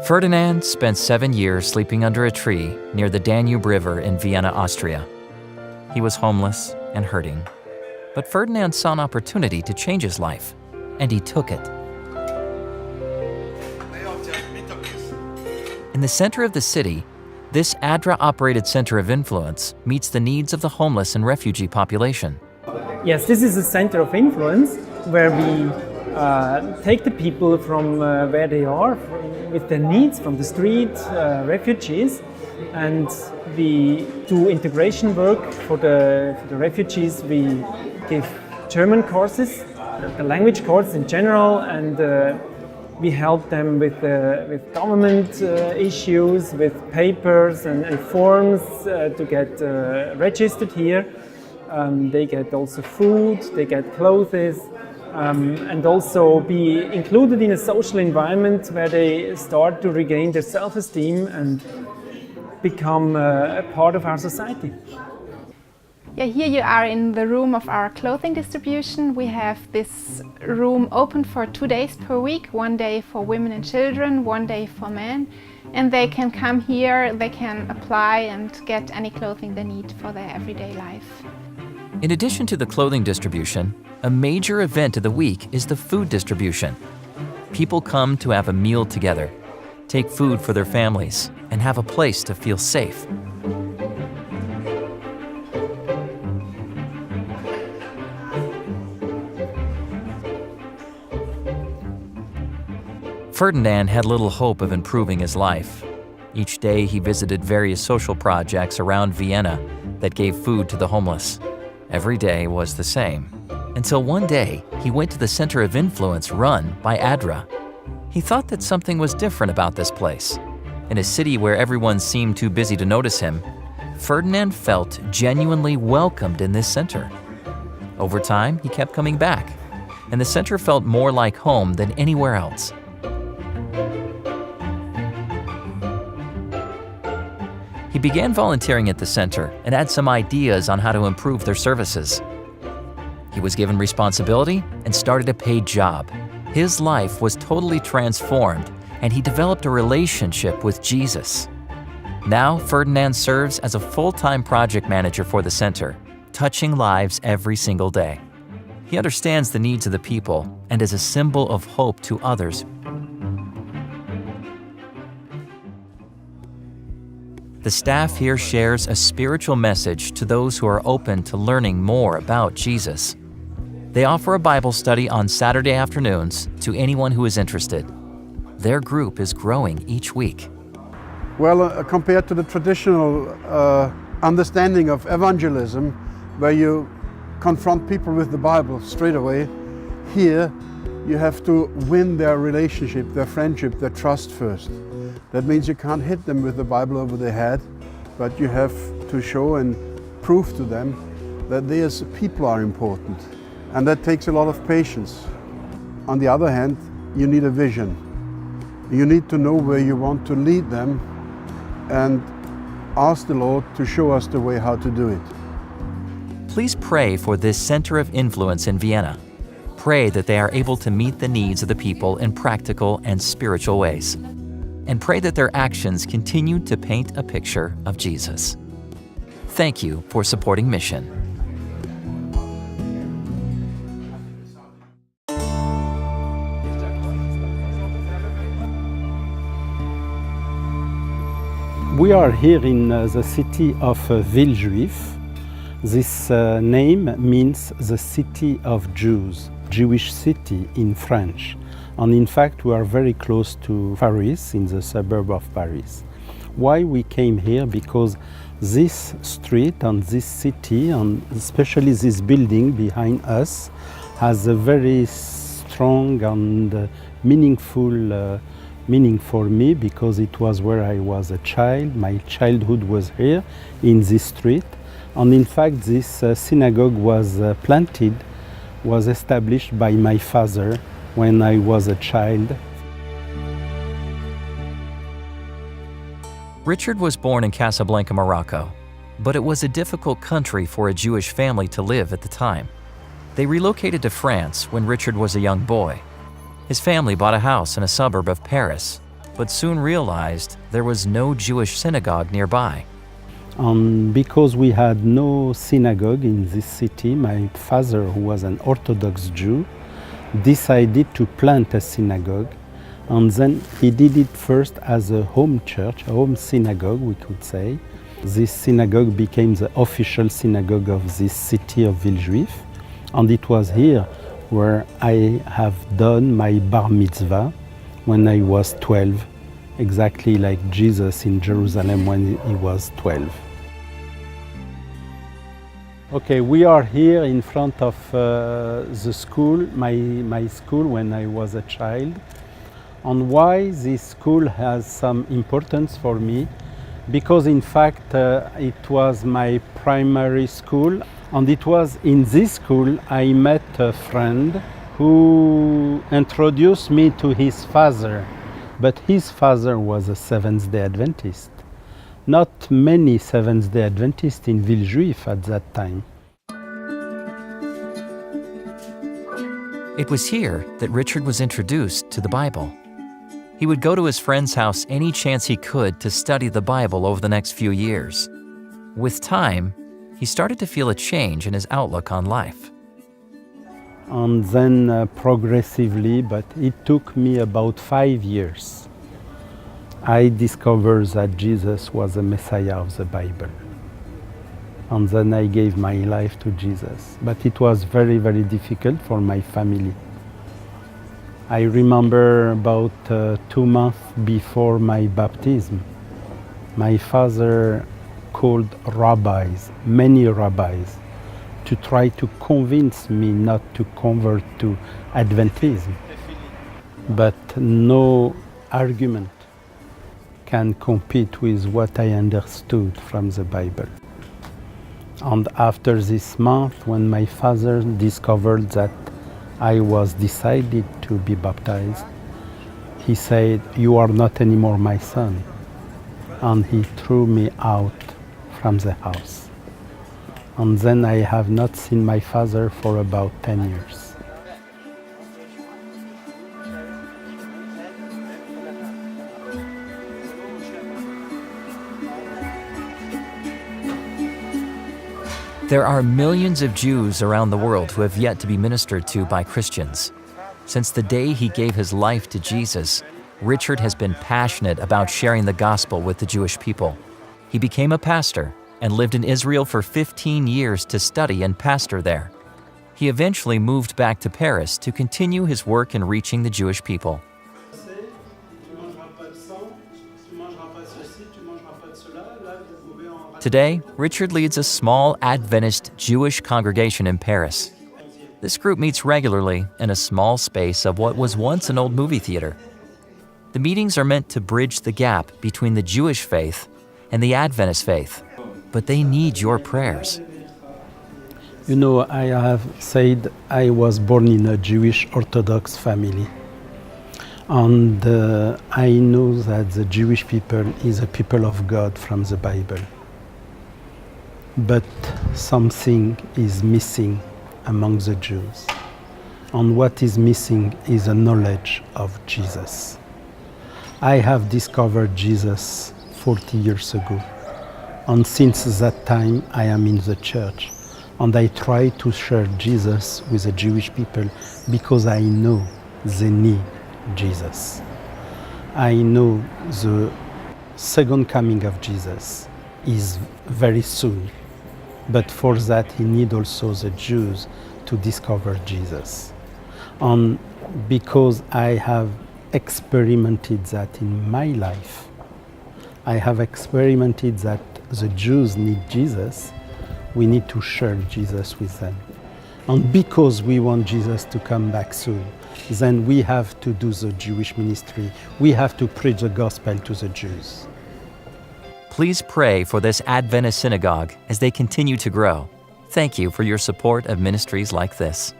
Ferdinand spent 7 years sleeping under a tree near the Danube River in Vienna, Austria. He was homeless and hurting, but Ferdinand saw an opportunity to change his life, and he took it. In the center of the city, this ADRA-operated center of influence meets the needs of the homeless and refugee population. Yes, this is a center of influence where we take the people from where they are, with their needs, from the street, refugees, and we do integration work for the refugees. We give German courses, the language courses in general, and we help them with government issues, with papers and forms to get registered here. They get also food, they get clothes, and also be included in a social environment where they start to regain their self-esteem and become a part of our society. Yeah, here you are in the room of our clothing distribution. We have this room open for 2 days per week, 1 day for women and children, 1 day for men. And they can come here, they can apply and get any clothing they need for their everyday life. In addition to the clothing distribution, a major event of the week is the food distribution. People come to have a meal together, take food for their families, and have a place to feel safe. Ferdinand had little hope of improving his life. Each day he visited various social projects around Vienna that gave food to the homeless. Every day was the same, until one day he went to the center of influence run by ADRA. He thought that something was different about this place. In a city where everyone seemed too busy to notice him, Ferdinand felt genuinely welcomed in this center. Over time, he kept coming back, and the center felt more like home than anywhere else. He began volunteering at the center and had some ideas on how to improve their services. He was given responsibility and started a paid job. His life was totally transformed, and he developed a relationship with Jesus. Now, Ferdinand serves as a full-time project manager for the center, touching lives every single day. He understands the needs of the people and is a symbol of hope to others. The staff here shares a spiritual message to those who are open to learning more about Jesus. They offer a Bible study on Saturday afternoons to anyone who is interested. Their group is growing each week. Well, compared to the traditional understanding of evangelism, where you confront people with the Bible straight away, here you have to win their relationship, their friendship, their trust first. That means you can't hit them with the Bible over their head, but you have to show and prove to them that they as people are important. And that takes a lot of patience. On the other hand, you need a vision. You need to know where you want to lead them and ask the Lord to show us the way how to do it. Please pray for this center of influence in Vienna. Pray that they are able to meet the needs of the people in practical and spiritual ways. And pray that their actions continue to paint a picture of Jesus. Thank you for supporting Mission. We are here in the city of Villejuif. This name means the city of Jews, Jewish city in French. And in fact, we are very close to Paris, in the suburb of Paris. Why we came here? Because this street and this city, and especially this building behind us, has a very strong and meaningful meaning for me, because it was where I was a child. My childhood was here in this street. And in fact, this synagogue was established by my father when I was a child. Richard was born in Casablanca, Morocco, but it was a difficult country for a Jewish family to live at the time. They relocated to France when Richard was a young boy. His family bought a house in a suburb of Paris. but soon realized there was no Jewish synagogue nearby. And because we had no synagogue in this city, my father, who was an Orthodox Jew, decided to plant a synagogue. And then he did it first as a home church, a home synagogue, we could say. This synagogue became the official synagogue of this city of Villejuif. And it was here where I have done my bar mitzvah when I was 12, exactly like Jesus in Jerusalem when he was 12. Okay, we are here in front of the school, my school when I was a child. And why this school has some importance for me? Because in fact it was my primary school, and it was in this school I met a friend who introduced me to his father. But his father was a Seventh-day Adventist. Not many Seventh-day Adventists in Villejuif at that time. It was here that Richard was introduced to the Bible. He would go to his friend's house any chance he could to study the Bible over the next few years. With time, he started to feel a change in his outlook on life. And then progressively, but it took me about 5 years, I discovered that Jesus was the Messiah of the Bible. And then I gave my life to Jesus. But it was very, very difficult for my family. I remember about 2 months before my baptism, my father called rabbis, many rabbis, to try to convince me not to convert to Adventism. But no argument can compete with what I understood from the Bible. And after this month, when my father discovered that I was decided to be baptized, he said, "You are not anymore my son." And he threw me out from the house. And then I have not seen my father for about 10 years. There are millions of Jews around the world who have yet to be ministered to by Christians. Since the day he gave his life to Jesus, Richard has been passionate about sharing the gospel with the Jewish people. He became a pastor and lived in Israel for 15 years to study and pastor there. He eventually moved back to Paris to continue his work in reaching the Jewish people. Today, Richard leads a small Adventist Jewish congregation in Paris. This group meets regularly in a small space of what was once an old movie theater. The meetings are meant to bridge the gap between the Jewish faith and the Adventist faith, but they need your prayers. You know, I have said I was born in a Jewish Orthodox family. And I know that the Jewish people is a people of God from the Bible. But something is missing among the Jews. And what is missing is a knowledge of Jesus. I have discovered Jesus 40 years ago. And since that time, I am in the church. And I try to share Jesus with the Jewish people because I know they need Jesus. I know the second coming of Jesus is very soon. But for that, he needs also the Jews to discover Jesus. And because I have experimented that in my life, I have experimented that the Jews need Jesus, we need to share Jesus with them. And because we want Jesus to come back soon, then we have to do the Jewish ministry. We have to preach the gospel to the Jews. Please pray for this Adventist synagogue as they continue to grow. Thank you for your support of ministries like this.